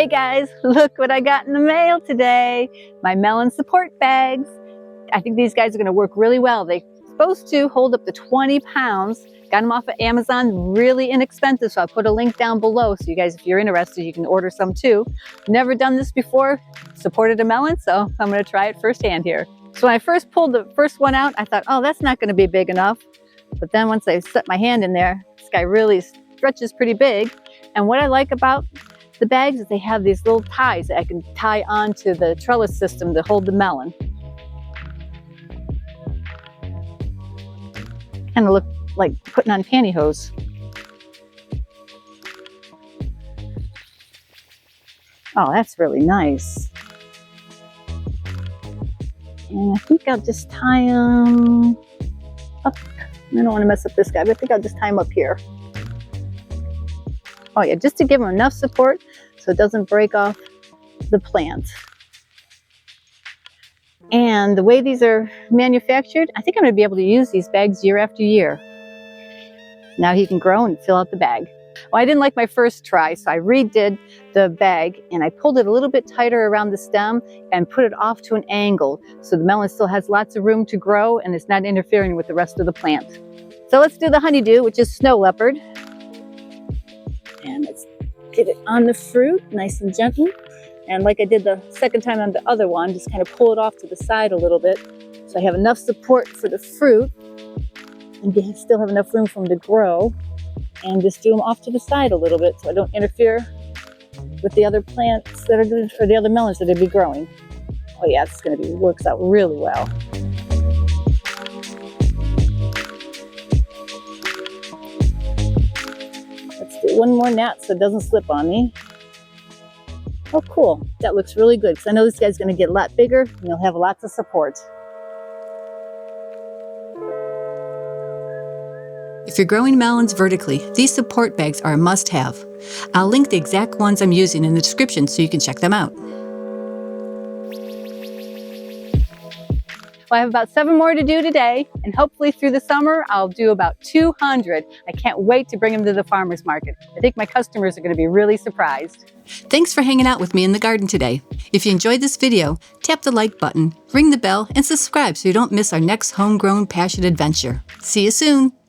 Hey guys, look what I got in the mail today. My melon support bags. I think these guys are gonna work really well. They're supposed to hold up to 20 pounds. Got them off of Amazon, really inexpensive. So I'll put a link down below. So you guys, if you're interested, you can order some too. Never done this before, supported a melon, so I'm gonna try it firsthand here. So when I first pulled the first one out, I thought, oh, that's not gonna be big enough. But then once I set my hand in there, this guy really stretches pretty big. And what I like about the bags is they have these little ties that I can tie onto the trellis system to hold the melon. Kind of look like putting on pantyhose. Oh, that's really nice. And I think I'll just tie them up. I don't want to mess up this guy, but I think I'll just tie him up here. Oh yeah, just to give them enough support so it doesn't break off the plant. And the way these are manufactured, I think I'm going to be able to use these bags year after year. Now he can grow and fill out the bag. Well, I didn't like my first try, so I redid the bag and I pulled it a little bit tighter around the stem and put it off to an angle so the melon still has lots of room to grow and it's not interfering with the rest of the plant. So let's do the honeydew, which is snow leopard. And let's get it on the fruit, nice and gentle. And like I did the second time on the other one, just kind of pull it off to the side a little bit. So I have enough support for the fruit and still have enough room for them to grow. And just do them off to the side a little bit so I don't interfere with the other plants that are good, or the other melons that are going to be growing. Oh yeah, it's going to be, works out really well. Let's do one more gnat so it doesn't slip on me. Oh cool, that looks really good because I know this guy's going to get a lot bigger and he'll have lots of support. If you're growing melons vertically, these support bags are a must-have. I'll link the exact ones I'm using in the description so you can check them out. Well, I have about 7 more to do today, and hopefully through the summer, I'll do about 200. I can't wait to bring them to the farmer's market. I think my customers are going to be really surprised. Thanks for hanging out with me in the garden today. If you enjoyed this video, tap the like button, ring the bell, and subscribe so you don't miss our next homegrown passion adventure. See you soon!